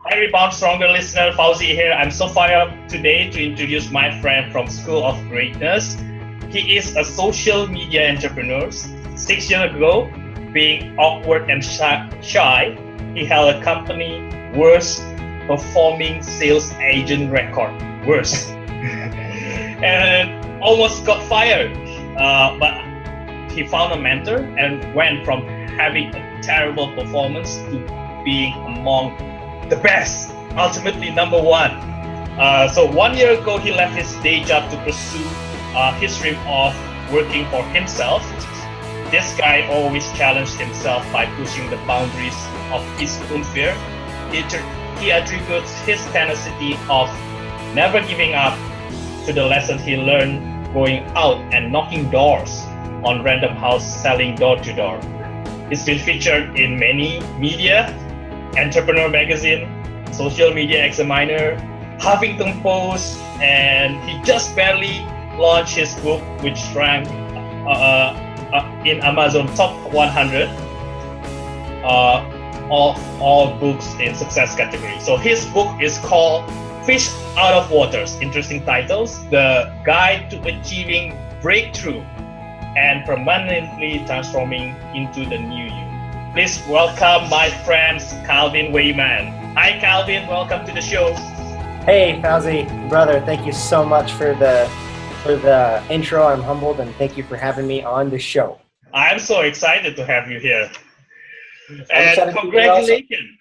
Hi, Rebound Stronger listener, Fauzi here. I'm so fired up today to introduce my friend from School of Greatness. He is a social media entrepreneur. 6 years ago, being awkward and shy, he held a company worst performing sales agent record. Worst. And almost got fired. But he found a mentor and went from having a terrible performance to being among the best, ultimately number one. So 1 year ago, he left his day job to pursue his dream of working for himself. This guy always challenged himself by pushing the boundaries of his own fear. He attributes his tenacity of never giving up to the lesson he learned going out and knocking doors on random house selling door to door. He's been featured in many media, Entrepreneur Magazine, Social Media Examiner, Huffington Post, and he just barely launched his book, which ranked in Amazon top 100 of all books in success category. So his book is called Fish Out of Waters. Interesting titles. The Guide to Achieving Breakthrough and Permanently Transforming into the New You. Please welcome my friends Calvin Wayman. Hi Calvin, welcome to the show. Hey Fauzi, brother, thank you so much for the intro. I'm humbled and thank you for having me on the show. I'm so excited to have you here. And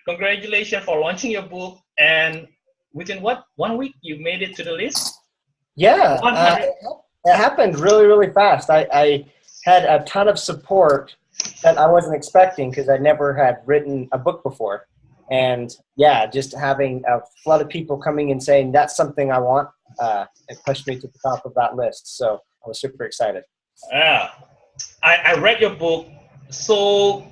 congratulations for launching your book. And within 1 week you made it to the list? Yeah, it happened really, really fast. I had a ton of support that I wasn't expecting because I never had written a book before. And yeah, just having a flood of people coming and saying, that's something I want, it pushed me to the top of that list. So I was super excited. Yeah, I read your book. So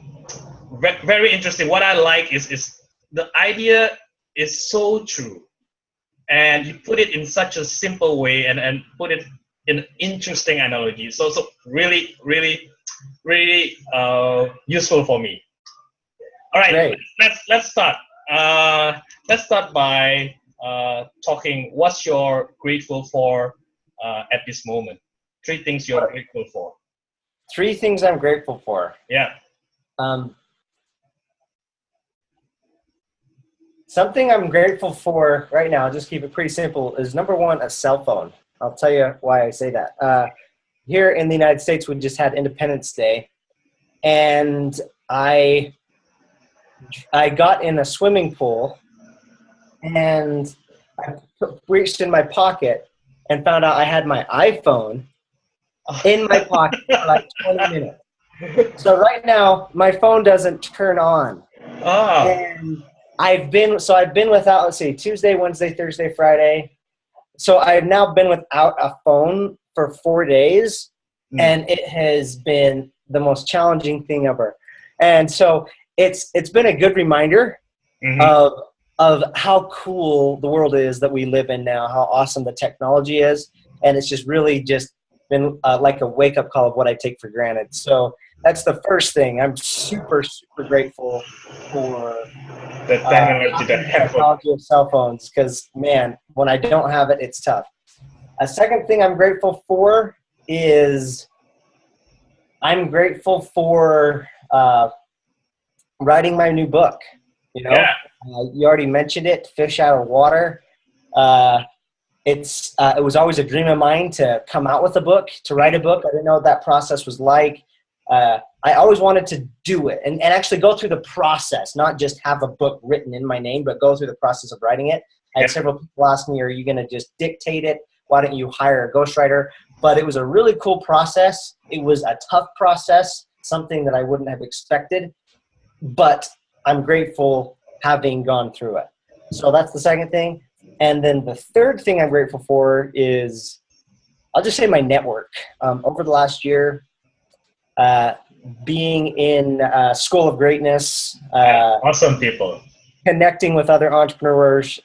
very interesting. What I like is the idea is so true. And you put it in such a simple way and put it in interesting analogy. So really useful for me. All right, Great. let's start. Let's start by talking. What's you're grateful for at this moment? 3 things you're grateful for. 3 things I'm grateful for. Yeah. Something I'm grateful for right now, I'll just keep it pretty simple, is number 1, a cell phone. I'll tell you why I say that. Here in the United States, we just had Independence Day, and I got in a swimming pool, and I reached in my pocket and found out I had my iPhone in my pocket for like 20 minutes. So right now, my phone doesn't turn on. And I've been without, let's see, Tuesday, Wednesday, Thursday, Friday. So I've now been without a phone for 4 days, and it has been the most challenging thing ever. And so it's been a good reminder of how cool the world is that we live in now, how awesome the technology is, and it's just really just been like a wake-up call of what I take for granted. So that's the first thing. I'm super grateful for the technology of cell phones, because man, when I don't have it, it's tough. A second thing I'm grateful for is I'm grateful for writing my new book. You know, you already mentioned it, Fish Out of Water. It was always a dream of mine to come out with a book, to write a book. I didn't know what that process was like. I always wanted to do it and actually go through the process, not just have a book written in my name, but go through the process of writing it. I had several people ask me, are you going to just dictate it? Why don't you hire a ghostwriter? But it was a really cool process. It was a tough process, something that I wouldn't have expected, but I'm grateful having gone through it. So that's the second thing. And then the third thing I'm grateful for is, I'll just say my network. Over the last year, being in School of Greatness, awesome people, connecting with other entrepreneurs,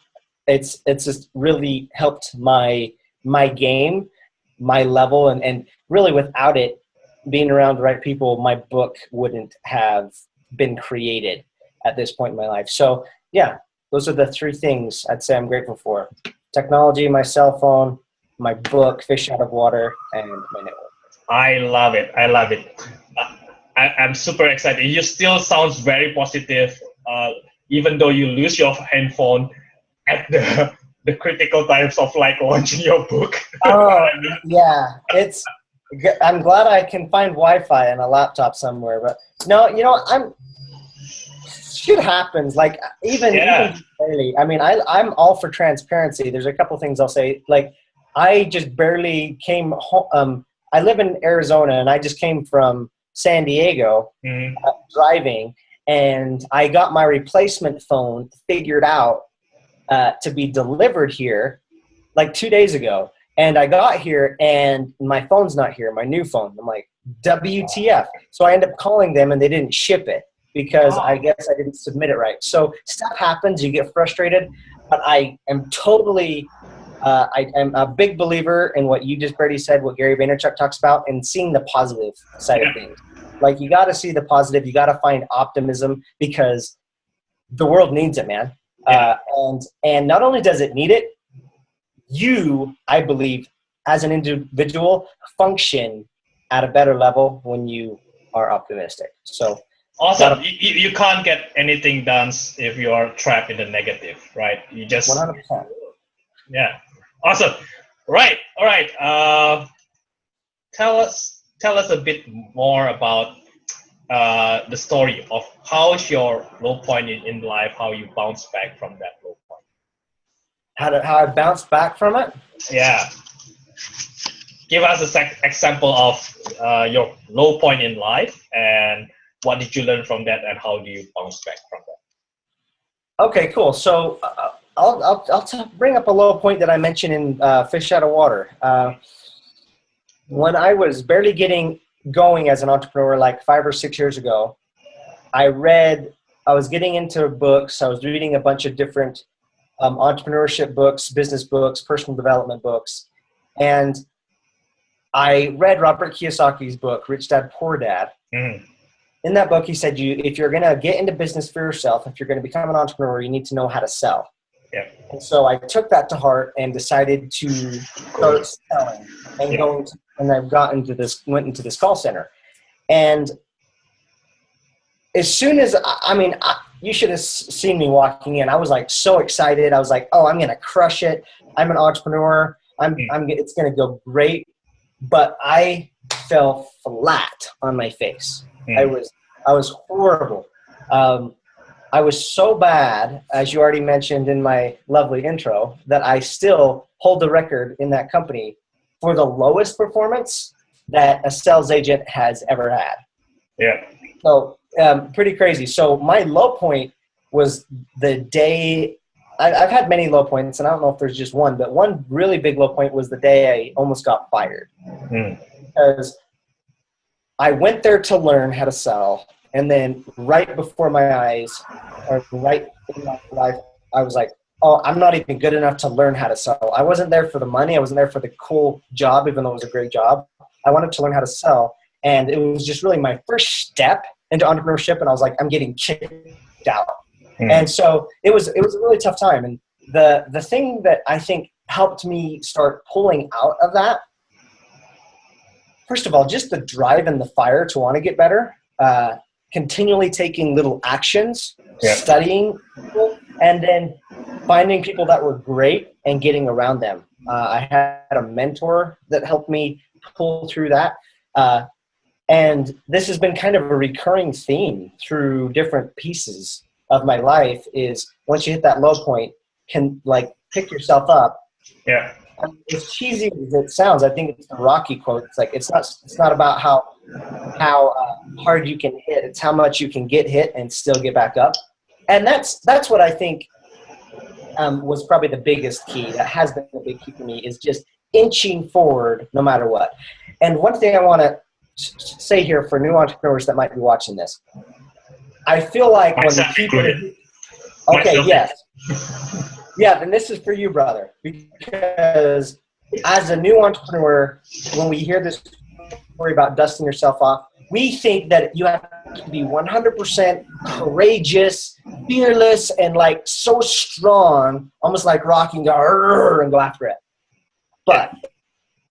it's just really helped my game, my level, and really without it, being around the right people, my book wouldn't have been created at this point in my life. So yeah, Those are the three things I'd say I'm grateful for: technology, my cell phone, my book, Fish Out of Water, and my network. I love it. I love it. I'm super excited. You still sounds very positive, even though you lose your handphone at the critical times of like launching your book. Oh, yeah. I'm glad I can find Wi-Fi and a laptop somewhere, but no, shit happens. Like even barely. I mean, I'm all for transparency. There's a couple things I'll say. Like I just barely came home. I live in Arizona, and I just came from San Diego driving, and I got my replacement phone figured out to be delivered here like 2 days ago. And I got here, and my phone's not here, my new phone. I'm like, WTF. So I ended up calling them, and they didn't ship it because I guess I didn't submit it right. So stuff happens. You get frustrated. But I am totally I am a big believer in what you just already said, what Gary Vaynerchuk talks about, and seeing the positive side of things. Like you got to see the positive. You got to find optimism because the world needs it, man. And not only does it need it, you, I believe, as an individual, function at a better level when you are optimistic. So awesome. You can't get anything done if you are trapped in the negative, right? You just 100%. Yeah. Awesome. Right. All right. Tell us a bit more about the story of how's your low point in life, how you bounce back from that low point. How I bounced back from it? Yeah. Give us an example of your low point in life and what did you learn from that and how do you bounce back from that? Okay, cool. So I'll bring up a low point that I mentioned in Fish Out of Water. When I was barely getting going as an entrepreneur, like 5 or 6 years ago, I was getting into books. I was reading a bunch of different entrepreneurship books, business books, personal development books. And I read Robert Kiyosaki's book, Rich Dad, Poor Dad. In that book, he said, if you're going to get into business for yourself, if you're going to become an entrepreneur, you need to know how to sell. Yeah. And so I took that to heart and decided to start selling and and I've went into this call center. And as soon as, you should have seen me walking in. I was like so excited. I was like, oh, I'm going to crush it. I'm an entrepreneur. It's going to go great. But I fell flat on my face. I was horrible. I was so bad, as you already mentioned in my lovely intro, that I still hold the record in that company for the lowest performance that a sales agent has ever had. Yeah. So pretty crazy. So my low point was the day. I've had many low points, and I don't know if there's just one, but one really big low point was the day I almost got fired. Because I went there to learn how to sell, and then right before my eyes, or right in my life, I was like, oh, I'm not even good enough to learn how to sell. I wasn't there for the money. I wasn't there for the cool job, even though it was a great job. I wanted to learn how to sell, and it was just really my first step into entrepreneurship, and I was like, I'm getting kicked out. And so it was a really tough time. And the thing that I think helped me start pulling out of that, first of all, just the drive and the fire to want to get better, continually taking little actions, studying people, and then finding people that were great and getting around them. I had a mentor that helped me pull through that. And this has been kind of a recurring theme through different pieces of my life is once you hit that low point, can like pick yourself up. Yeah. As cheesy as it sounds, I think it's the Rocky quote. It's like it's not about how hard you can hit. It's how much you can get hit and still get back up. And that's what I think was probably the biggest key. That has been the big key for me is just inching forward no matter what. And one thing I want to say here for new entrepreneurs that might be watching this, I feel like when people. Okay, yes. Yeah, then this is for you, brother. Because as a new entrepreneur, when we hear this story about dusting yourself off, we think that you have to be 100% courageous, fearless, and like so strong, almost like Rocky, and go after it. But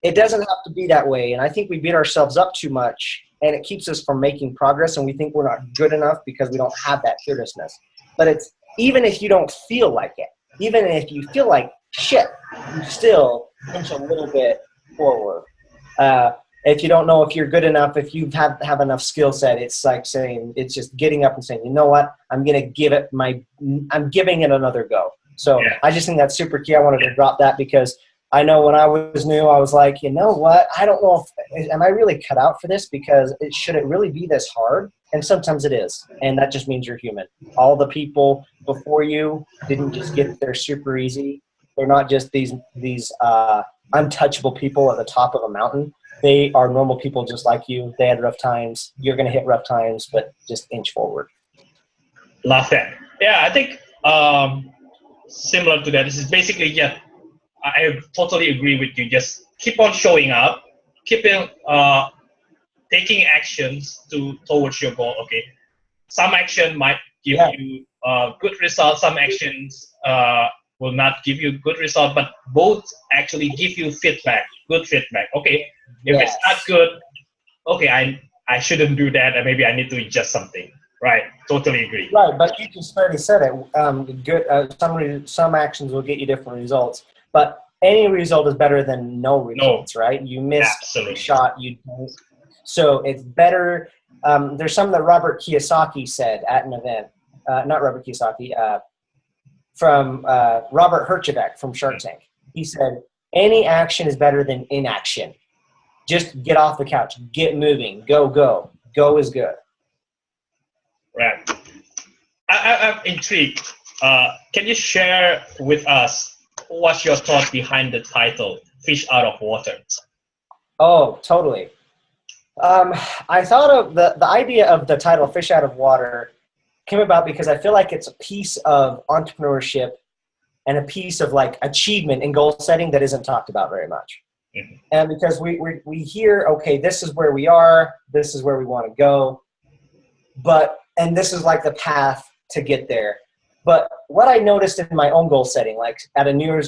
it doesn't have to be that way. And I think we beat ourselves up too much, and it keeps us from making progress, and we think we're not good enough because we don't have that fearlessness. But it's even if you don't feel like it, even if you feel like shit, you still inch a little bit forward. If you don't know if you're good enough, if you have enough skill set, it's like saying, it's just getting up and saying, you know what, I'm giving it another go. So I just think that's super key. I wanted to drop that because I know when I was new, I was like, you know what, I don't know if, am I really cut out for this? Because should it really be this hard? And sometimes it is. And that just means you're human. All the people before you didn't just get there super easy. They're not just these untouchable people at the top of a mountain. They are normal people just like you. They had rough times. You're going to hit rough times, but just inch forward. Love that. Yeah, I think similar to that. This is basically, I totally agree with you. Just keep on showing up, keeping taking actions towards your goal. Okay, some action might give you good results. Some actions will not give you good result, but both actually give you feedback, good feedback. Okay, if it's not good, okay, I shouldn't do that, and maybe I need to adjust something. Right, totally agree. Right, but you just already said it. Some actions will get you different results, but any result is better than no results. Right? You missed a shot, you don't. So it's better. There's something that Robert Kiyosaki said at an event. Not Robert Kiyosaki. From Robert Herjavec from Shark Tank. He said, any action is better than inaction. Just get off the couch. Get moving. Go. Go is good. Right. I'm intrigued. Can you share with us what's your thought behind the title, Fish Out of Water? Oh, totally. I thought of the idea of the title, Fish Out of Water, came about because I feel like it's a piece of entrepreneurship and a piece of like achievement and goal setting that isn't talked about very much. Mm-hmm. And because we hear, okay, this is where we are, this is where we want to go, and this is like the path to get there. But what I noticed in my own goal setting, like at a New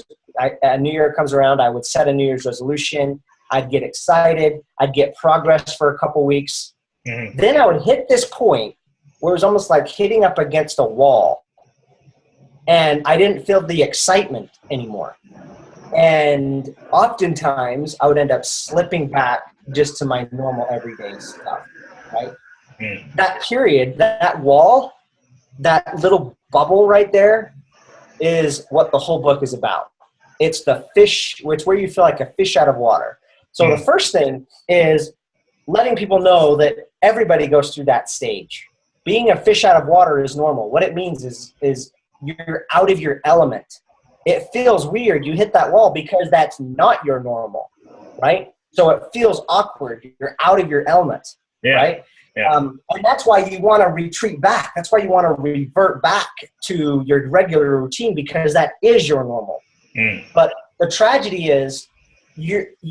Year comes around, I would set a New Year's resolution. I'd get excited. I'd get progress for a couple weeks. Mm-hmm. Then I would hit this point where it was almost like hitting up against a wall. And I didn't feel the excitement anymore. And oftentimes I would end up slipping back just to my normal everyday stuff, right? Mm. That period, that wall, that little bubble right there is what the whole book is about. It's the fish, it's where you feel like a fish out of water. So the first thing is letting people know that everybody goes through that stage. Being a fish out of water is normal. What it means is you're out of your element. It feels weird. You hit that wall because that's not your normal, right? So it feels awkward. You're out of your element, right? Yeah. And that's why you want to retreat back. That's why you want to revert back to your regular routine because that is your normal. Mm. But the tragedy is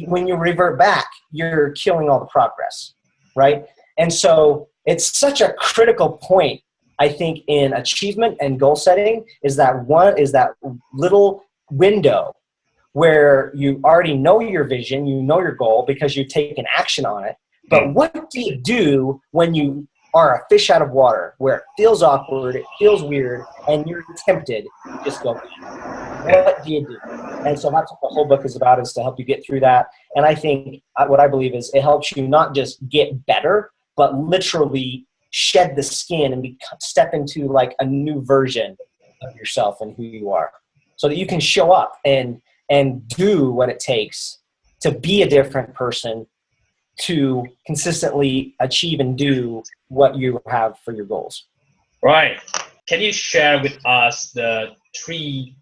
when you revert back, you're killing all the progress, right? And so it's such a critical point, I think, in achievement and goal setting is that little window where you already know your vision, you know your goal because you've taken action on it. But what do you do when you are a fish out of water where it feels awkward, it feels weird, and you're tempted to just go? What do you do? And so that's what the whole book is about, is to help you get through that. And I think what I believe is it helps you not just get better, but literally shed the skin and step into like a new version of yourself and who you are so that you can show up and do what it takes to be a different person, to consistently achieve and do what you have for your goals. Right. Can you share with us the three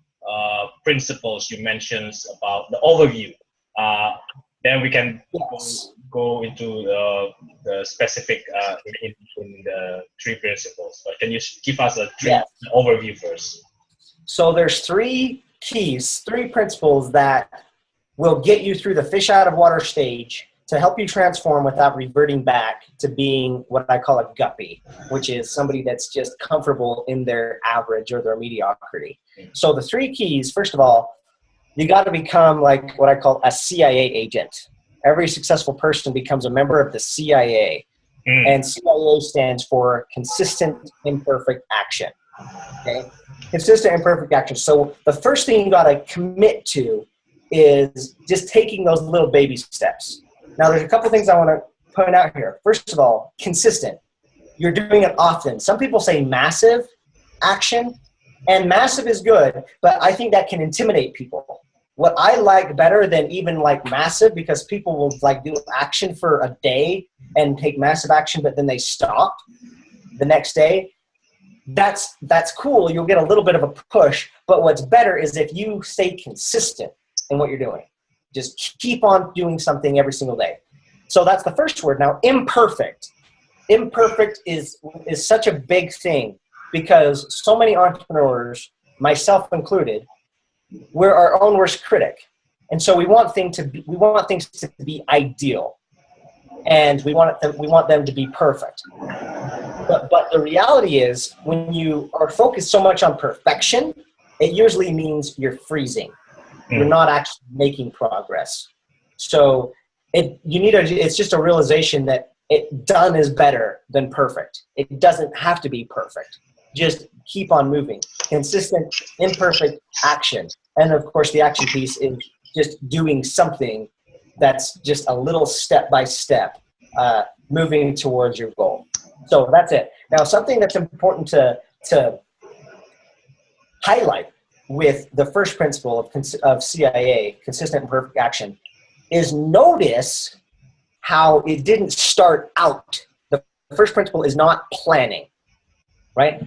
principles you mentioned about the overview? Then we can go into the specific in the three principles. But can you give us a overview first? So there's three keys, three principles that will get you through the fish out of water stage to help you transform without reverting back to being what I call a guppy, which is somebody that's just comfortable in their average or their mediocrity. So the 3 keys, first of all, you got to become like what I call a CIA agent. Every successful person becomes a member of the CIA. And CIA stands for consistent, imperfect action. Okay? Consistent, imperfect action. So the first thing you got to commit to is just taking those little baby steps. Now, there's a couple things I want to point out here. First of all, consistent. You're doing it often. Some people say massive action, and massive is good, but I think that can intimidate people. What I like better than even like massive, because people will like do action for a day and take massive action, but then they stop the next day. That's cool. You'll get a little bit of a push, but what's better is if you stay consistent in what you're doing. Just keep on doing something every single day. So that's the first word. Now, imperfect. Imperfect is such a big thing because so many entrepreneurs, myself included, we're our own worst critic. And so we want things to be ideal. And we want them to be perfect. But the reality is when you are focused so much on perfection, it usually means you're freezing. You're not actually making progress. So it's just a realization that done is better than perfect. It doesn't have to be perfect. Just keep on moving. Consistent, imperfect action. And of course, the action piece is just doing something that's just a little step by step, moving towards your goal. So that's it. Now, something that's important to highlight with the first principle of CIA, consistent and perfect action, is notice how it didn't start out. The first principle is not planning, right?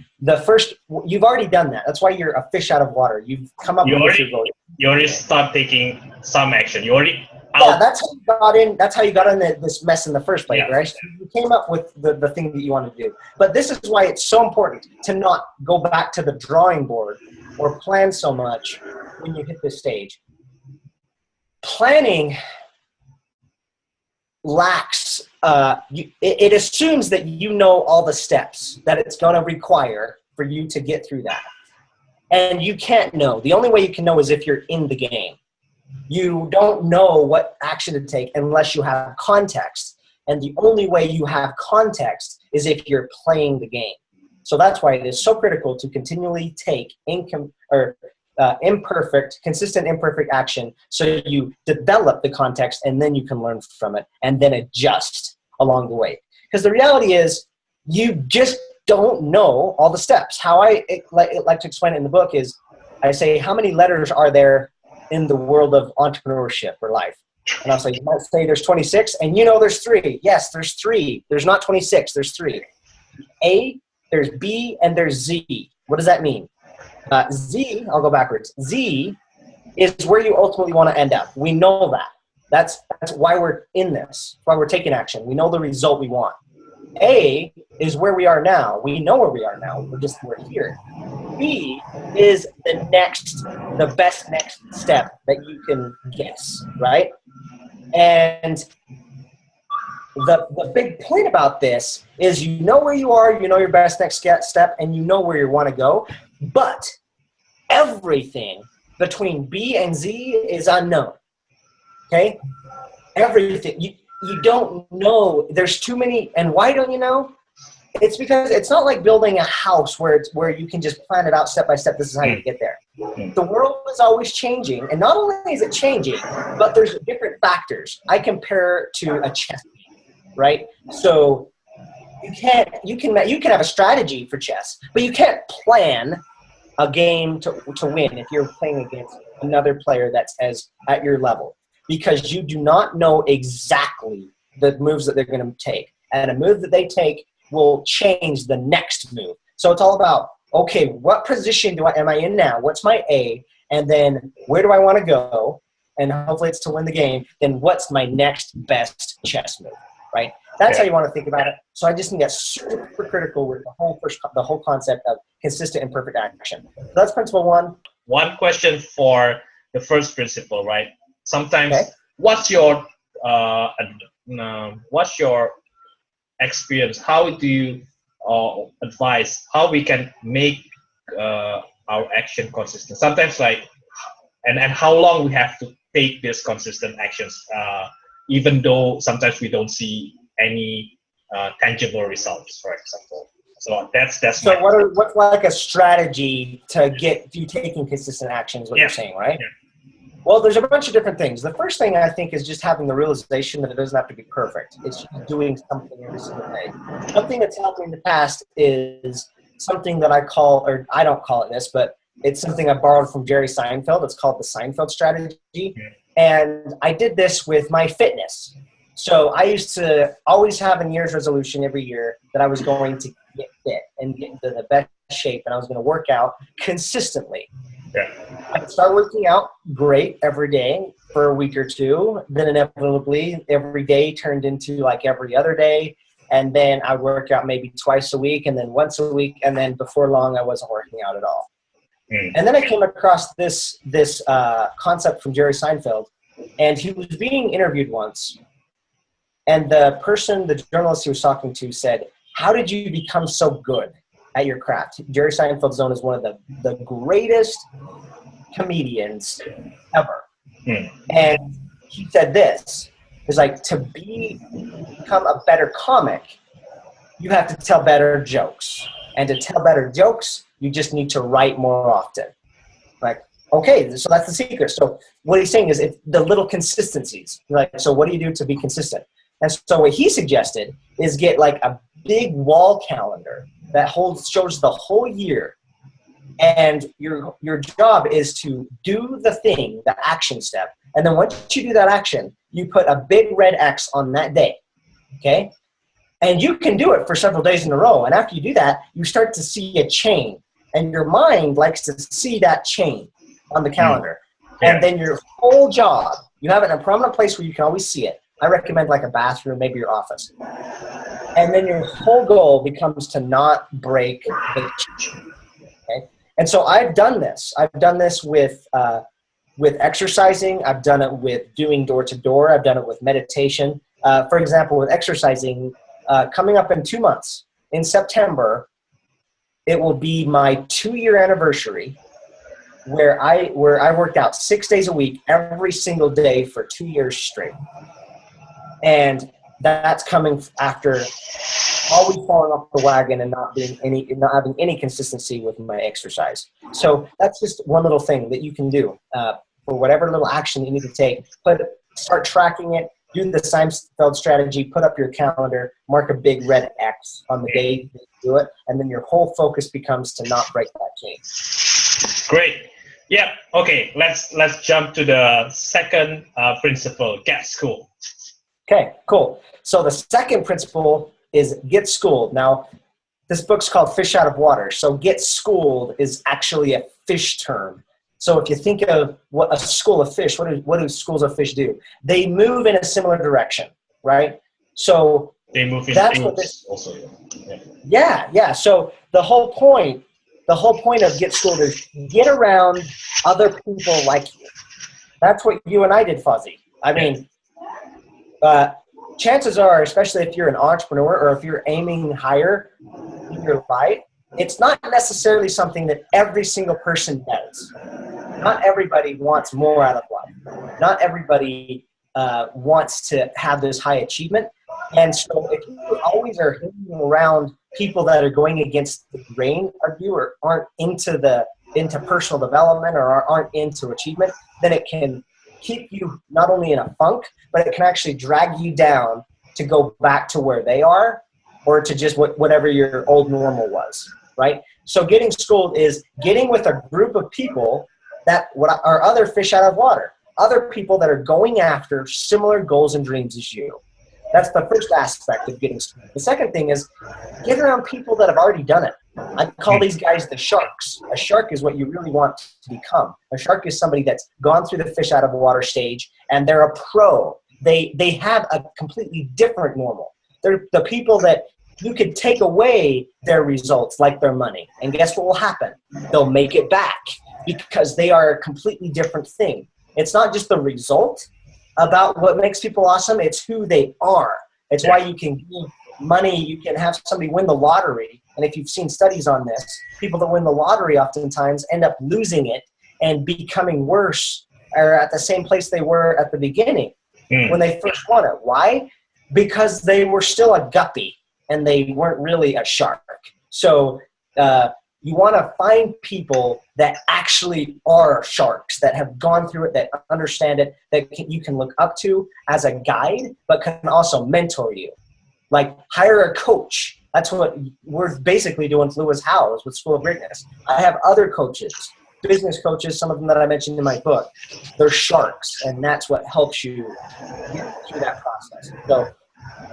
You've already done that. That's why you're a fish out of water. You've come up with your goal. You already start taking some action. You already Yeah, that's how you got in. That's how you got in this mess in the first place, Yeah. right? You came up with the thing that you want to do. But this is why it's so important to not go back to the drawing board or plan so much when you hit this stage. Planning lacks. It assumes that you know all the steps that it's going to require for you to get through that, and you can't know. The only way you can know is if you're in the game. You don't know what action to take unless you have context. And the only way you have context is if you're playing the game. So that's why it is so critical to continually take consistent imperfect action so you develop the context and then you can learn from it and then adjust along the way. Because the reality is you just don't know all the steps. How I like to explain it in the book is I say, how many letters are there in the world of entrepreneurship or life? And I'll say, you might say there's 26, and you know there's 3. Yes, there's 3. There's not 26, there's 3. A, there's B, and there's Z. What does that mean? Z, I'll go backwards. Z is where you ultimately want to end up. We know that. That's why we're in this, why we're taking action. We know the result we want. A is where we are now. We know where we are now. We're here. B is the best next step that you can guess, right? And the big point about this is you know where you are, you know your best next step, and you know where you want to go. But everything between B and Z is unknown. Okay? Everything. You don't know. There's too many. And why don't you know? It's because it's not like building a house where you can just plan it out step by step. This is how you get there. The world is always changing, and not only is it changing, but there's different factors. I compare to a chess game, right? So you can have a strategy for chess, but you can't plan a game to win if you're playing against another player that's at your level, because you do not know exactly the moves that they're going to take, and a move that they take will change the next move. So it's all about, okay, what position am I in now? What's my A? And then where do I want to go? And hopefully it's to win the game. Then what's my next best chess move, right? That's how you want to think about it. So I just think that's super critical with the whole concept of consistent and perfect action. So that's principle 1. One question for the first principle, right? Sometimes, what's your what's your experience? How do you advise how we can make our action consistent? Sometimes and how long we have to take these consistent actions, even though sometimes we don't see any tangible results, for example. So that's so what's like a strategy to get you taking consistent action is what you're saying, right? Yeah. Well, there's a bunch of different things. The first thing I think is just having the realization that it doesn't have to be perfect. It's just doing something every single day. Something that's helped me in the past is something that I call, or I don't call it this, but it's something I borrowed from Jerry Seinfeld. It's called the Seinfeld strategy. And I did this with my fitness. So I used to always have a New Year's resolution every year that I was going to get fit and get into the best shape, and I was going to work out consistently. Yeah. I'd start working out great every day for a week or two. Then inevitably every day turned into like every other day. And then I'd work out maybe twice a week and then once a week. And then before long, I wasn't working out at all. And then I came across this concept from Jerry Seinfeld, and he was being interviewed once. And the journalist he was talking to said, "How did you become so good at your craft?" Jerry Seinfeld's known as one of the greatest comedians ever. And he said this, it's like, to become a better comic, you have to tell better jokes. And to tell better jokes, you just need to write more often. Like, okay, so that's the secret. So what he's saying is it's the little consistencies. Like, so what do you do to be consistent? And so what he suggested is get like a big wall calendar that shows the whole year. And your job is to do the thing, the action step. And then once you do that action, you put a big red X on that day. Okay? And you can do it for several days in a row. And after you do that, you start to see a chain. And your mind likes to see that chain on the calendar. And then your whole job, you have it in a prominent place where you can always see it. I recommend like a bathroom, maybe your office. And then your whole goal becomes to not break the chain. Okay? And so I've done this. I've done this with exercising. I've done it with doing door-to-door. I've done it with meditation. For example, with exercising, coming up in 2 months, in September, it will be my 2-year anniversary where I worked out 6 days a week, every single day for 2 years straight. And that's coming after always falling off the wagon and not having any consistency with my exercise. So that's just one little thing that you can do for whatever little action you need to take. Start tracking it. Do the Seinfeld strategy. Put up your calendar. Mark a big red X on the day that you do it, and then your whole focus becomes to not break that chain. Great. Yeah. Okay. Let's jump to the second principle. Get schooled. Okay. Cool. So the second principle is get schooled. Now, this book's called Fish Out of Water. So get schooled is actually a fish term. So if you think of what a school of fish, what do schools of fish do? They move in a similar direction, right? So they move in that's what this also. Yeah. So the whole point of get schooled is get around other people like you. That's what you and I did, Fuzzy. I mean, chances are, especially if you're an entrepreneur or if you're aiming higher in your life, it's not necessarily something that every single person does. Not everybody wants more out of life. Not everybody wants to have this high achievement. And so if you always are hanging around people that are going against the grain of you or aren't into personal development or aren't into achievement, then it can keep you not only in a funk, but it can actually drag you down to go back to where they are or to just whatever your old normal was, right? So getting schooled is getting with a group of people that are other fish out of water, other people that are going after similar goals and dreams as you. That's the first aspect of getting schooled. The second thing is get around people that have already done it. I call these guys the sharks. A shark is what you really want to become. A shark is somebody that's gone through the fish out of water stage and they're a pro. They have a completely different normal. They're the people that you could take away their results like their money. And guess what will happen? They'll make it back because they are a completely different thing. It's not just the result, about what makes people awesome. It's who they are. It's why you can give money. You can have somebody win the lottery. And if you've seen studies on this, people that win the lottery oftentimes end up losing it and becoming worse or at the same place they were at the beginning when they first won it. Why? Because they were still a guppy and they weren't really a shark. So you want to find people that actually are sharks, that have gone through it, that understand it, that you can look up to as a guide, but can also mentor you. Like hire a coach. That's what we're basically doing with Lewis Howes with School of Greatness. I have other coaches, business coaches, some of them that I mentioned in my book. They're sharks, and that's what helps you get through that process. So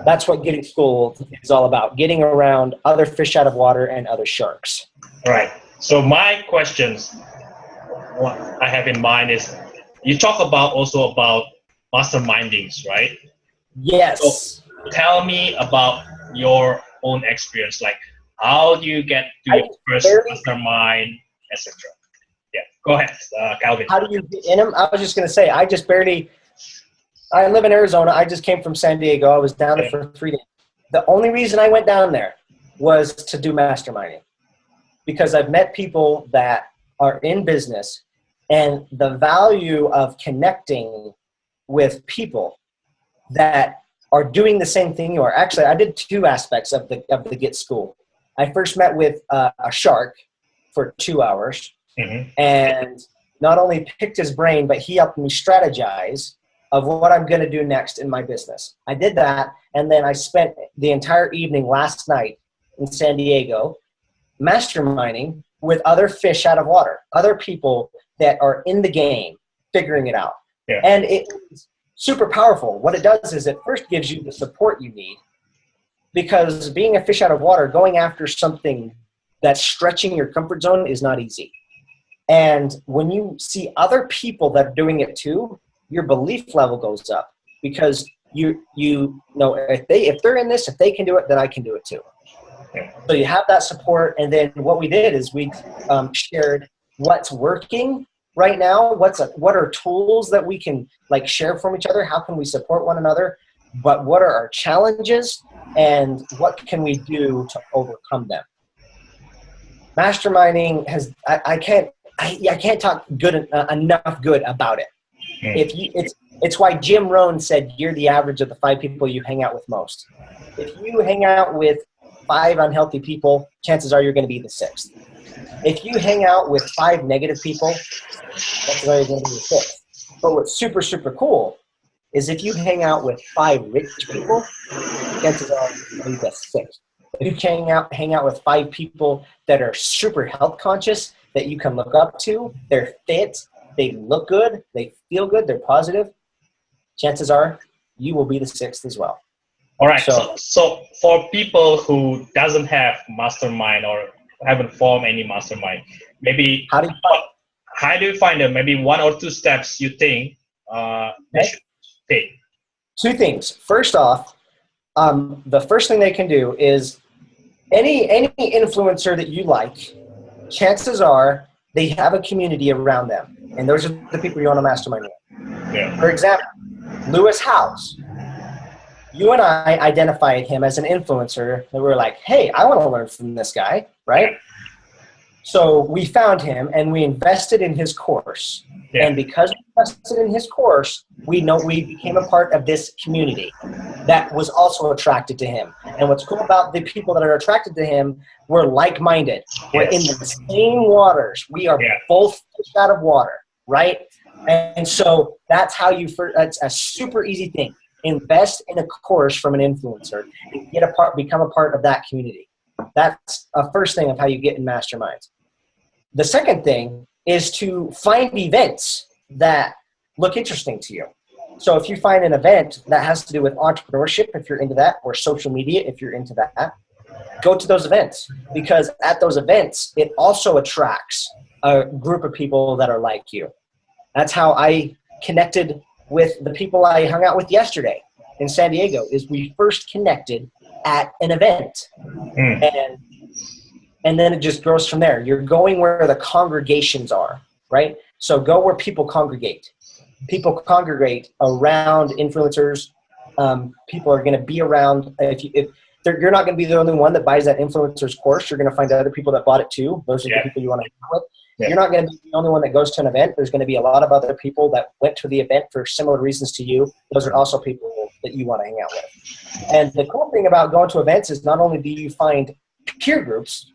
that's what getting schooled is all about, getting around other fish out of water and other sharks. Right. So my questions, what I have in mind is, you talk also about mastermindings, right? Yes. So tell me about your own experience. Like, how do you get to your first mastermind, etc.? Yeah. Go ahead, Calvin. How do you get in them? I was just going to say, I live in Arizona. I just came from San Diego. I was down there for 3 days. The only reason I went down there was to do masterminding, because I've met people that are in business, and the value of connecting with people that are doing the same thing you are. Actually, I did 2 aspects of the Get School. I first met with a shark for 2 hours, and not only picked his brain, but he helped me strategize of what I'm going to do next in my business. I did that, and then I spent the entire evening last night in San Diego masterminding with other fish out of water, other people that are in the game, figuring it out. Yeah. And it's super powerful. What it does is it first gives you the support you need, because being a fish out of water, going after something that's stretching your comfort zone is not easy. And when you see other people that are doing it too, your belief level goes up, because you know if they're in this, if they can do it, then I can do it too. Yeah. So you have that support. And then what we did is we shared what's working right now, what are tools that we can like share from each other, how can we support one another, but what are our challenges and what can we do to overcome them. Masterminding has I can't talk enough good about it. It's why Jim Rohn said you're the average of the 5 people you hang out with most. If you hang out with 5 unhealthy people, chances are you're going to be the 6th. If you hang out with 5 negative people, chances are you're going to be the 6th. But what's super, super cool is if you hang out with 5 rich people, chances are you're going to be the 6th. If you hang out with 5 people that are super health conscious, that you can look up to, they're fit, they look good, they feel good, they're positive, chances are you will be the 6th as well. All right. So for people who doesn't have mastermind or haven't formed any mastermind, maybe how do you find them? Maybe 1 or 2 steps you think they should take. 2 things. First off, the first thing they can do is any influencer that you like, chances are they have a community around them, and those are the people you want to mastermind with. Yeah. For example, Lewis Howes. You and I identified him as an influencer, and we were like, hey, I want to learn from this guy, right? So we found him, and we invested in his course. Yeah. And because we invested in his course, we became a part of this community that was also attracted to him. And what's cool about the people that are attracted to him, we're like-minded. We're in the same waters. We are both fish out of water, right? And so that's how that's a super easy thing. Invest in a course from an influencer and become a part of that community. That's a first thing of how you get in masterminds. The second thing is to find events that look interesting to you. So if you find an event that has to do with entrepreneurship, if you're into that, or social media, if you're into that, go to those events, because at those events, it also attracts a group of people that are like you. That's how I connected with the people I hung out with yesterday in San Diego. Is we first connected at an event. And then it just grows from there. You're going where the congregations are, right? So go where people congregate. people congregate around influencers. People are going to be around. You're not going to be the only one that buys that influencer's course. You're going to find other people that bought it too. Those are the people you want to hang out with. Yeah. You're not going to be the only one that goes to an event. There's going to be a lot of other people that went to the event for similar reasons to you. Those are also people that you want to hang out with. And the cool thing about going to events is not only do you find peer groups,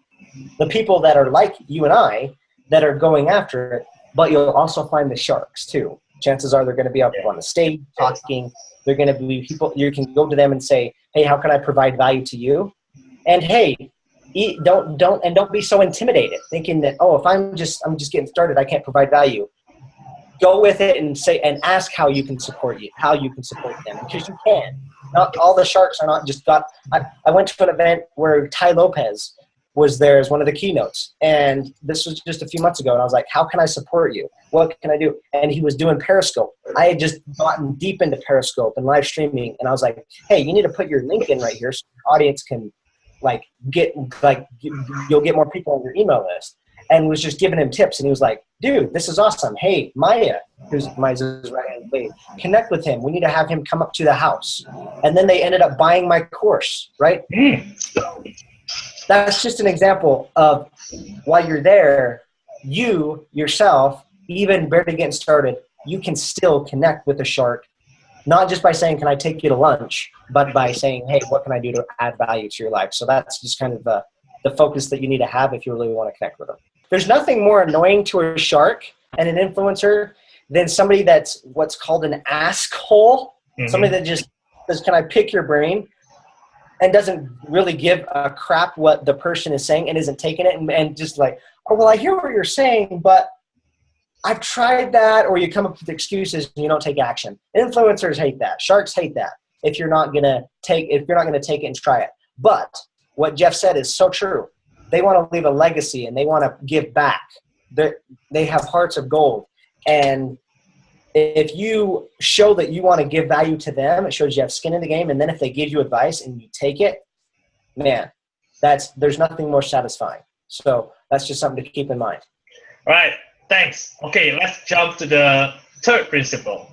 the people that are like you and I that are going after it, but you'll also find the sharks too. Chances are they're going to be up on the stage talking. They're going to be people you can go to them and say, "Hey, how can I provide value to you?" And hey, don't be so intimidated, thinking that I'm just getting started, I can't provide value. Go with it and say and ask how you can support them, because you can. Not all the sharks are not just got. I went to an event where Ty Lopez was there as one of the keynotes, and this was just a few months ago, and I was like, how can I support you? What can I do? And he was doing Periscope. I had just gotten deep into Periscope and live streaming, and I was like, hey, you need to put your link in right here so your audience can you'll get more people on your email list, and was just giving him tips. And he was like, dude, this is awesome. Hey, Maya, who's Maya's right-hand lady, connect with him. We need to have him come up to the house. And then they ended up buying my course, right? That's just an example of while you're there, you yourself, even barely getting started, you can still connect with a shark, not just by saying, can I take you to lunch, but by saying, hey, what can I do to add value to your life? So that's just kind of the focus that you need to have if you really want to connect with them. There's nothing more annoying to a shark and an influencer than somebody that's what's called an asshole. Mm-hmm. Somebody that just says, can I pick your brain? And doesn't really give a crap what the person is saying and isn't taking it and just like, oh, well, I hear what you're saying, but I've tried that. Or you come up with excuses and you don't take action. Influencers hate that. Sharks hate that. If you're not gonna take it and try it. But what Jeff said is so true. They want to leave a legacy and they want to give back. They have hearts of gold. And if you show that you want to give value to them, it shows you have skin in the game. And then if they give you advice and you take it, man, there's nothing more satisfying. So that's just something to keep in mind. All right. Thanks. Okay, let's jump to the third principle.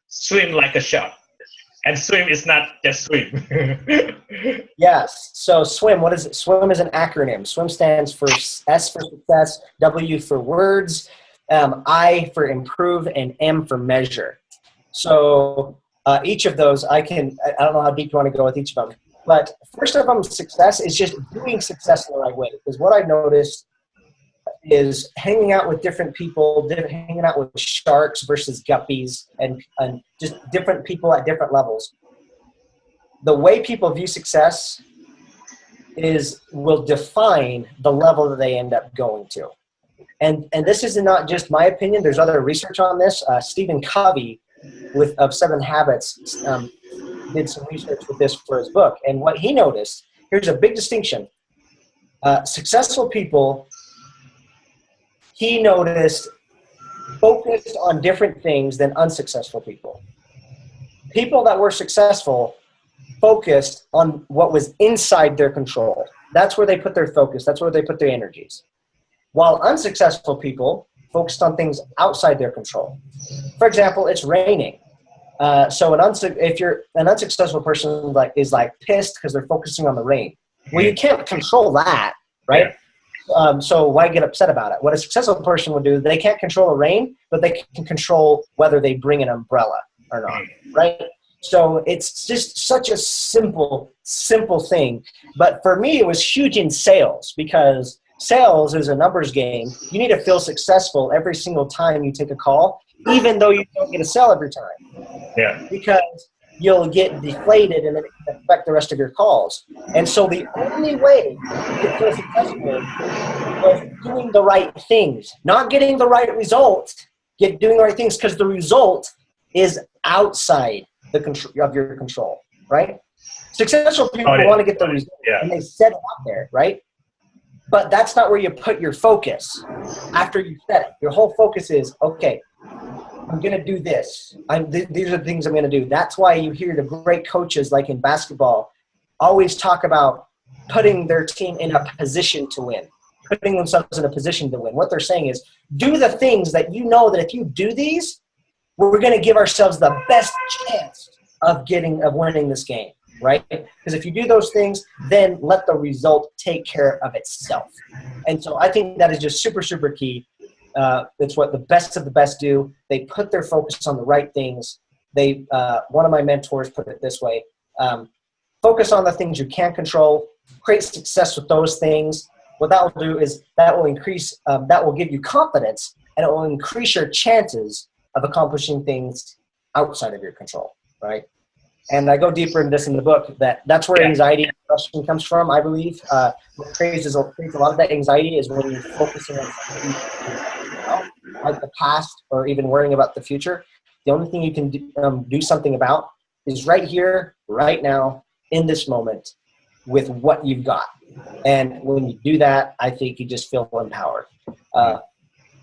Swim like a shark. And swim is not just swim. Yes. So swim, what is it? Swim is an acronym. Swim stands for S for success, W for words, I for improve, and M for measure. So each of those, I don't know how deep you want to go with each of them. But first of them, success is just doing success in the right way. Because what I've noticed is hanging out with different people, hanging out with sharks versus guppies, and just different people at different levels. The way people view success will define the level that they end up going to. And this is not just my opinion. There's other research on this. Stephen Covey of 7 Habits did some research with this for his book. And what he noticed, here's a big distinction. Successful people, he noticed, focused on different things than unsuccessful people. People that were successful focused on what was inside their control. That's where they put their focus. That's where they put their energies. While unsuccessful people focused on things outside their control. For example, it's raining. If you're an unsuccessful person is pissed because they're focusing on the rain. Well, you can't control that, right? So why get upset about it? What a successful person would do, they can't control the rain, but they can control whether they bring an umbrella or not, right? So it's just such a simple thing. But for me, it was huge in sales, because sales is a numbers game. You need to feel successful every single time you take a call, even though you don't get a sale every time. Yeah. Because you'll get deflated and then it can affect the rest of your calls. And so the only way to feel successful was doing the right things, not getting the right result, doing the right things, because the result is outside the control of your control, right? Successful people want to get the result, and they set it out there, right? But that's not where you put your focus after you set it. Your whole focus is, okay, I'm going to do this. These are the things I'm going to do. That's why you hear the great coaches, like in basketball, always talk about putting their team in a position to win, putting themselves in a position to win. What they're saying is, do the things that you know that if you do these, we're going to give ourselves the best chance of winning this game, right? Because if you do those things, then let the result take care of itself. And so I think that is just super, super key. It's what the best of the best do. They put their focus on the right things. One of my mentors put it this way: focus on the things you can control, create success with those things. What that will do is that will give you confidence, and it will increase your chances of accomplishing things outside of your control, right? And I go deeper into this in the book. That's where anxiety and depression comes from, I believe. What creates a lot of that anxiety is when you're focusing on something like the past or even worrying about the future. The only thing you can do something about is right here, right now, in this moment, with what you've got. And when you do that, I think you just feel empowered.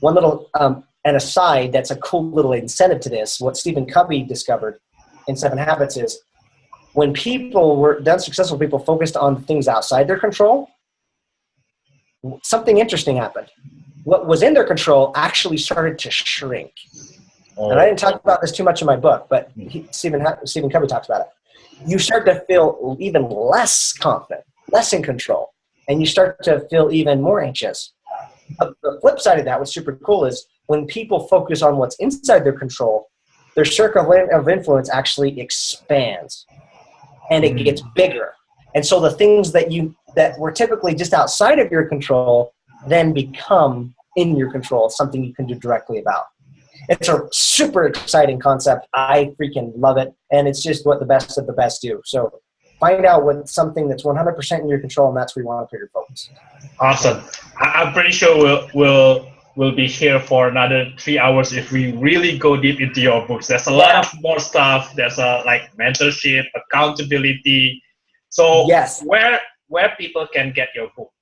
One little an aside that's a cool little incentive to this, what Stephen Covey discovered in 7 Habits is when successful people focused on things outside their control, something interesting happened. What was in their control actually started to shrink. And I didn't talk about this too much in my book, but Stephen Covey talks about it. You start to feel even less confident, less in control, and you start to feel even more anxious. But the flip side of that, what's super cool, is when people focus on what's inside their control, their circle of influence actually expands, and it gets bigger. And so the things that were typically just outside of your control then become in your control, something you can do directly about. It's a super exciting concept. I freaking love it. And it's just what the best of the best do. So find out what something that's 100% in your control, and that's where you want to put your focus. Awesome. I'm pretty sure we'll be here for another 3 hours if we really go deep into your books. There's a lot of more stuff. There's like mentorship, accountability. So where people can get your book?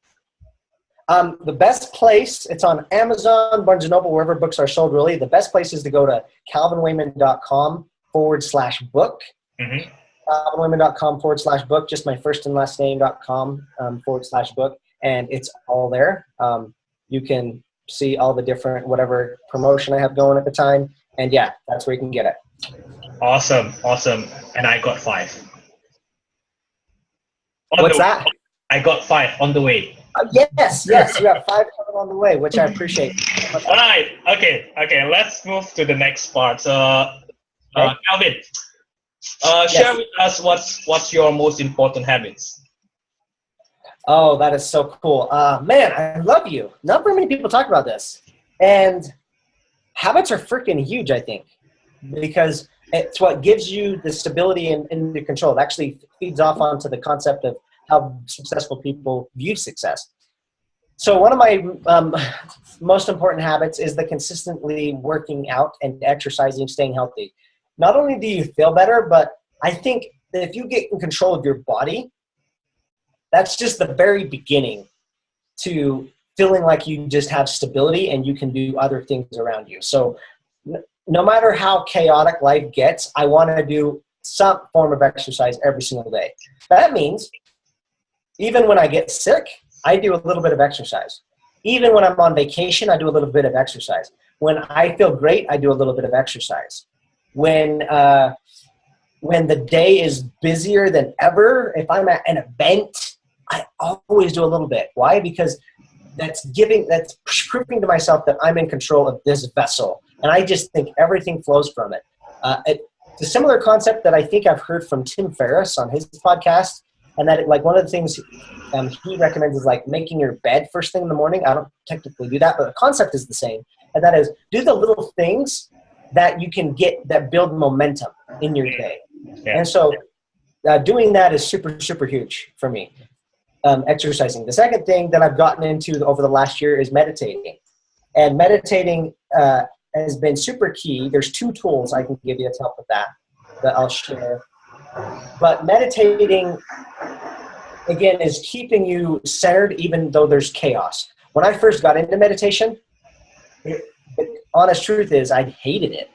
The best place, it's on Amazon, Barnes & Noble, wherever books are sold, really. The best place is to go to calvinwayman.com/book. calvinwayman.com/book, just my first and last name.com /book. And it's all there. You can see all the different, whatever promotion I have going at the time. And yeah, that's where you can get it. Awesome. And I got 5. What's that? I got 5 on the way. Yes. You have 5 coming on the way, which I appreciate. All right. Okay. Let's move to the next part. So, Calvin, share with us what's your most important habits. Oh, that is so cool. Man, I love you. Not very many people talk about this. And habits are freaking huge, I think, because it's what gives you the stability and the control. It actually feeds off onto the concept of how successful people view success. So one of my most important habits is the consistently working out and exercising, staying healthy. Not only do you feel better, but I think that if you get in control of your body, that's just the very beginning to feeling like you just have stability and you can do other things around you. So no matter how chaotic life gets, I want to do some form of exercise every single day. That means even when I get sick, I do a little bit of exercise. Even when I'm on vacation, I do a little bit of exercise. When I feel great, I do a little bit of exercise. When the day is busier than ever, if I'm at an event, I always do a little bit. Why? Because that's proving to myself that I'm in control of this vessel. And I just think everything flows from it. It's a similar concept that I think I've heard from Tim Ferriss on his podcast. And that, like, one of the things he recommends is like making your bed first thing in the morning. I don't technically do that, but the concept is the same. And that is, do the little things that you can get that build momentum in your day. Yeah. And so doing that is super, super huge for me. Exercising. The second thing that I've gotten into over the last year is meditating. And meditating has been super key. There's 2 tools I can give you to help with that I'll share. But meditating, again, is keeping you centered even though there's chaos. When I first got into meditation, the honest truth is I hated it.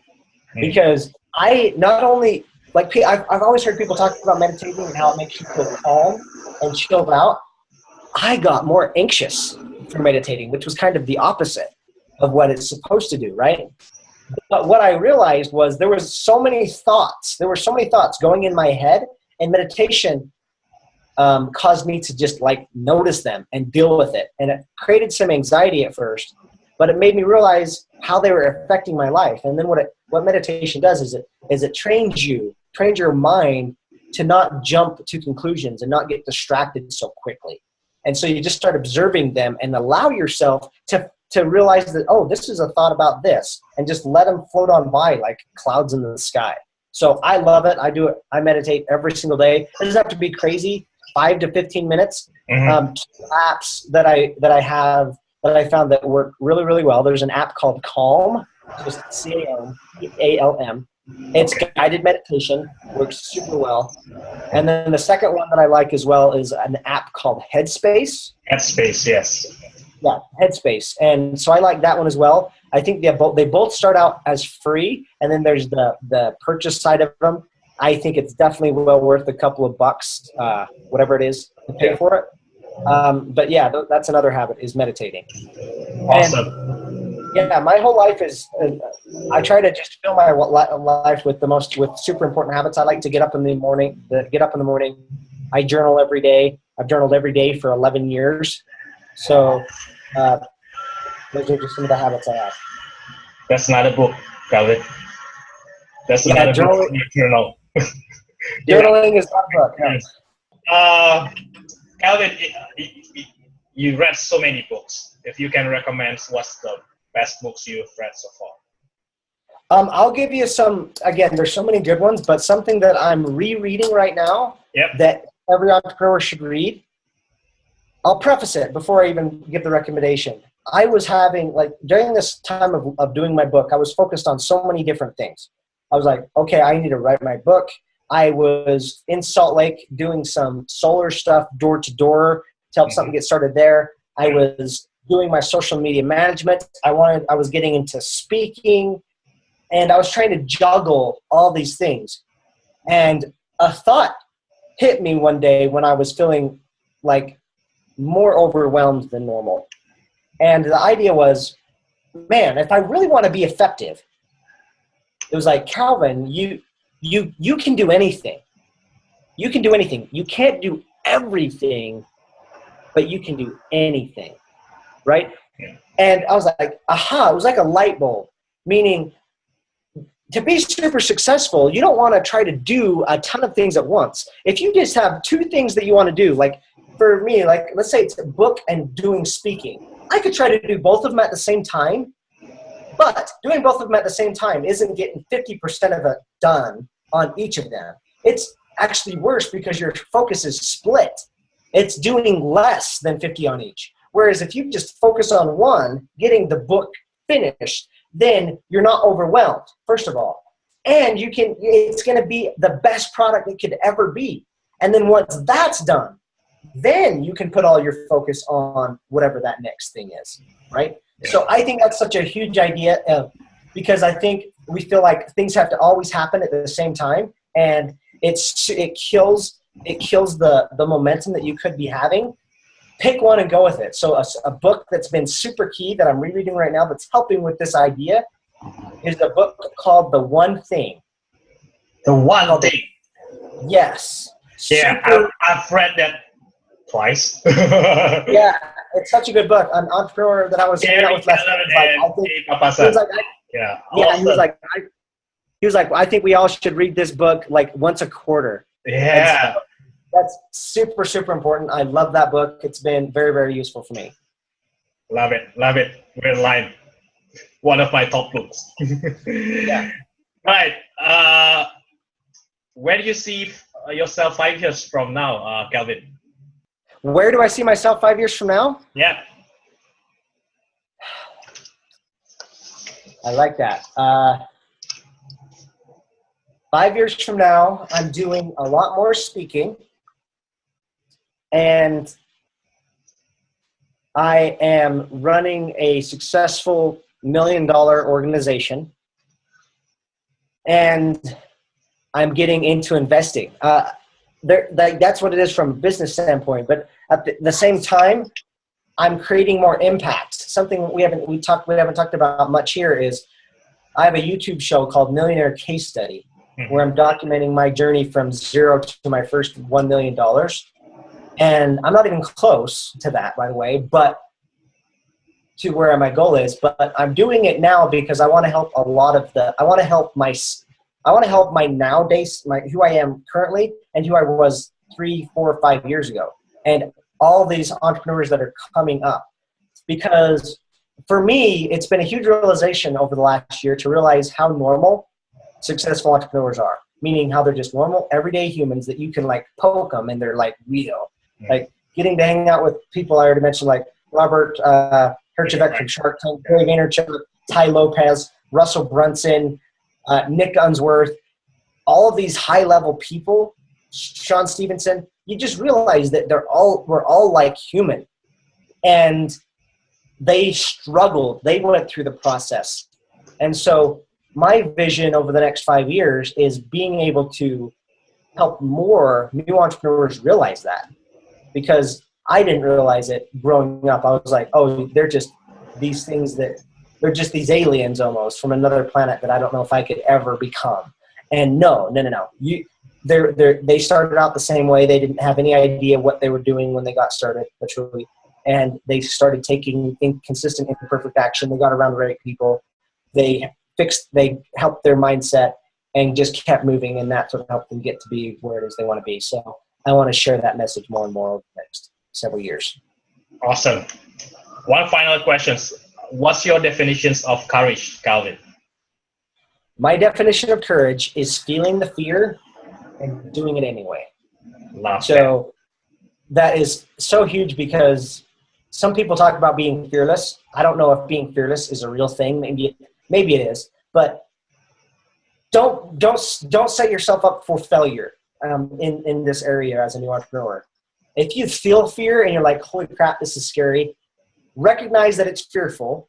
Because I not only, like, I've always heard people talk about meditating and how it makes you feel calm and chilled out. I got more anxious from meditating, which was kind of the opposite of what it's supposed to do, right? But what I realized was there were so many thoughts going in my head, and meditation caused me to just like notice them and deal with it. And it created some anxiety at first, but it made me realize how they were affecting my life. And then what meditation does is it trains your mind to not jump to conclusions and not get distracted so quickly. And so you just start observing them and allow yourself to realize that, oh, this is a thought about this, and just let them float on by like clouds in the sky. So I love it. I do it. I meditate every single day. It doesn't have to be crazy, 5 to 15 minutes. Two apps that I have that I found that work really, really well. There's an app called Calm, just CALM. It's guided meditation, works super well. And then the second one that I like as well is an app called Headspace. Headspace, yes. Yeah, Headspace. And so I like that one as well. I think they both start out as free, and then there's the purchase side of them. I think it's definitely well worth a couple of bucks, whatever it is, to pay for it. But yeah, that's another habit, is meditating. Awesome. And yeah, my whole life is, I try to just fill my life with super important habits. I like to get up in the morning. I journal every day. I've journaled every day for 11 years. So those are just some of the habits I have. That's not a book, Calvin. That's not a book in your journal. Journaling is not a book. No. Calvin, you read so many books. If you can recommend, what's the best books you've read so far? I'll give you some. Again, there's so many good ones, but something that I'm rereading right now that every entrepreneur should read. I'll preface it before I even give the recommendation. I was having, like, during this time of doing my book, I was focused on so many different things. I was like, okay, I need to write my book. I was in Salt Lake doing some solar stuff door to door to help something get started there. I was doing my social media management. I was getting into speaking, and I was trying to juggle all these things. And a thought hit me one day when I was feeling like more overwhelmed than normal. And the idea was, man, if I really want to be effective, it was like, Calvin, you can do anything. You can do anything. You can't do everything, but you can do anything, right? Yeah. And I was like, aha, it was like a light bulb, meaning to be super successful, you don't want to try to do a ton of things at once. If you just have two things that you want to do, like for me, like let's say it's a book and doing speaking, I could try to do both of them at the same time, but doing both of them at the same time isn't getting 50% of it done on each of them. It's actually worse because your focus is split. It's doing less than 50 on each. Whereas if you just focus on one, getting the book finished, then you're not overwhelmed, first of all. And it's going to be the best product it could ever be. And then once that's done, then you can put all your focus on whatever that next thing is, right? Yeah. So I think that's such a huge idea because I think we feel like things have to always happen at the same time, and it kills the momentum that you could be having. Pick one and go with it. So a book that's been super key that I'm rereading right now that's helping with this idea is a book called The One Thing. The One Thing. Yes. Yeah, I've read that twice. Yeah, it's such a good book. An entrepreneur that I was hanging out with last night, he was like, I think we all should read this book like once a quarter. Yeah. That's super, super important. I love that book. It's been very, very useful for me. Love it. Love it. We're in line. One of my top books. Yeah. Right. Where do you see yourself 5 years from now, Calvin? Where do I see myself 5 years from now? Yeah. I like that. 5 years from now, I'm doing a lot more speaking. And I am running a successful $1 million organization. And I'm getting into investing. That's what it is from a business standpoint. But at the same time, I'm creating more impact. Something we haven't talked about much here is I have a YouTube show called Millionaire Case Study, where I'm documenting my journey from zero to my first $1 million. And I'm not even close to that, by the way, but to where my goal is. But I'm doing it now because I want to help I want to help my nowadays, who I am currently and who I was 3, 4, 5 years ago. And all these entrepreneurs that are coming up. Because for me, it's been a huge realization over the last year to realize how normal successful entrepreneurs are, meaning how they're just normal, everyday humans that you can like poke them and they're like real. Like getting to hang out with people I already mentioned, like Robert Herjavec from Shark Tank, Gary Vaynerchuk, Ty Lopez, Russell Brunson, Nick Unsworth, all of these high-level people, Sean Stevenson. You just realize that we're all like human, and they struggled. They went through the process, and so my vision over the next 5 years is being able to help more new entrepreneurs realize that, because I didn't realize it growing up. I was like, oh, they're just these things they're just these aliens almost from another planet that I don't know if I could ever become. And no. They started out the same way. They didn't have any idea what they were doing when they got started, literally. And they started taking inconsistent, imperfect action. They got around the right people. They helped their mindset and just kept moving. And that's what helped them get to be where it is they want to be. So I want to share that message more and more over the next several years. Awesome. One final question. What's your definitions of courage, Calvin? My definition of courage is feeling the fear and doing it anyway. So that is so huge, because some people talk about being fearless. I don't know if being fearless is a real thing. Maybe it is, but don't set yourself up for failure in this area as a new entrepreneur. If you feel fear and you're like, holy crap, this is scary, recognize that it's fearful,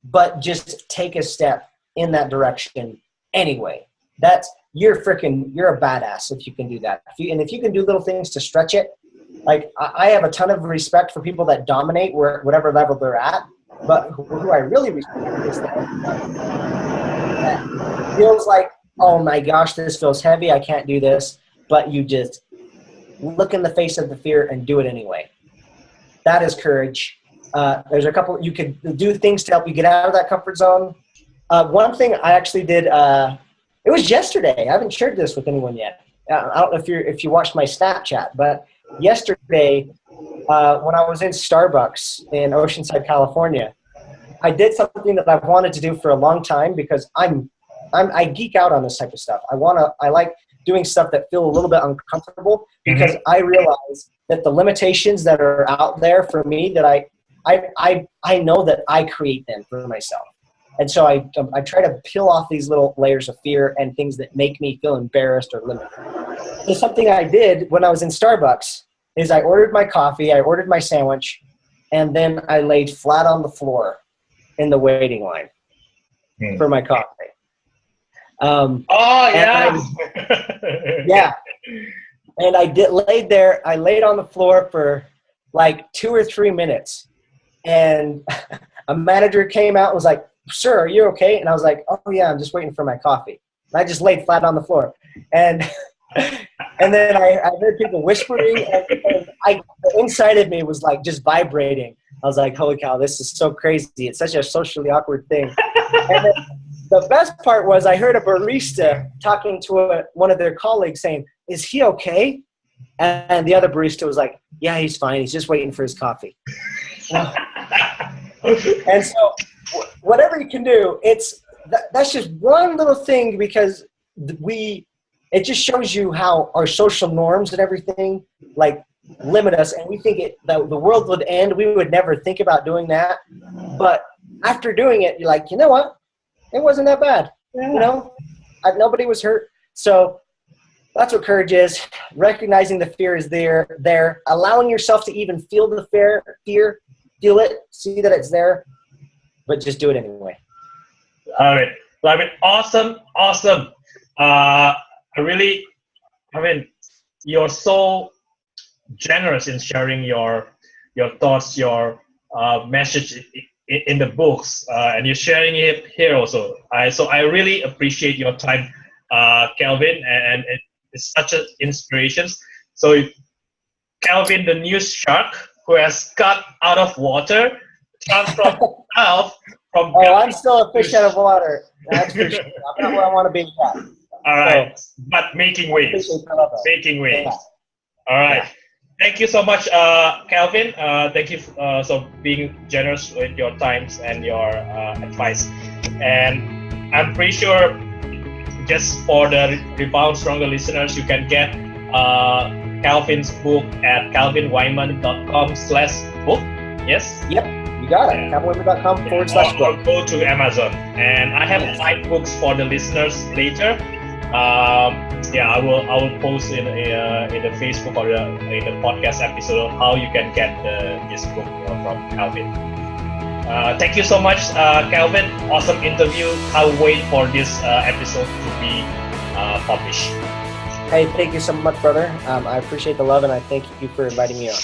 but just take a step in that direction anyway. You're a badass if you can do that. If you can do little things to stretch it, like I have a ton of respect for people that dominate whatever level they're at, but who I really respect is that feels like, oh my gosh, this feels heavy, I can't do this, but you just look in the face of the fear and do it anyway. That is courage. There's a couple, you could do things to help you get out of that comfort zone. One thing I actually did, it was yesterday. I haven't shared this with anyone yet. I don't know if you watched my Snapchat, but yesterday when I was in Starbucks in Oceanside, California, I did something that I've wanted to do for a long time, because I geek out on this type of stuff. I like doing stuff that feel a little bit uncomfortable, because I realize that the limitations that are out there for me, that I know that I create them for myself. And so I try to peel off these little layers of fear and things that make me feel embarrassed or limited. So something I did when I was in Starbucks is I ordered my coffee, I ordered my sandwich, and then I laid flat on the floor in the waiting line for my coffee. Yeah. And I laid on the floor for like 2 or 3 minutes, and a manager came out and was like, "Sir, are you okay?" And I was like, "Oh yeah, I'm just waiting for my coffee." And I just laid flat on the floor, and then I heard people whispering, and the inside of me was like just vibrating. I was like, "Holy cow, this is so crazy! It's such a socially awkward thing." And then the best part was I heard a barista talking to one of their colleagues saying, "Is he okay?" And the other barista was like, "Yeah, he's fine. He's just waiting for his coffee." And so whatever you can do, that's just one little thing, because it just shows you how our social norms and everything like limit us, and we think the world would end. We would never think about doing that. But after doing it, you're like, you know what? It wasn't that bad. Yeah. You know, nobody was hurt. So that's what courage is. Recognizing the fear is there, allowing yourself to even feel the fear, feel it, see that it's there, but just do it anyway. All right. I mean, awesome. You're so generous in sharing your thoughts, your message in the books, and you're sharing it here also. So I really appreciate your time, Calvin, and it's such an inspiration. So Calvin, the new shark who has got out of water, transformed himself from. Oh, I'm still a fish out of water. That's for sure. I'm not where I want to be yet. All right, so, but making waves. Making waves. Yeah. All right. Yeah. Thank you so much, Calvin. Thank you for being generous with your times and your advice. And I'm pretty sure just for the Rebound Stronger listeners, you can get Calvin's book at calvinwayman.com/book. Yes? Yep, you got it. calvinwayman.com/book. Or go to Amazon. And I have 5 books for the listeners later. I will post in the Facebook or in the podcast episode of how you can get this book from Calvin. Thank you so much, Calvin. Awesome interview. I'll wait for this episode to be published. Hey, thank you so much, brother. I appreciate the love, and I thank you for inviting me on.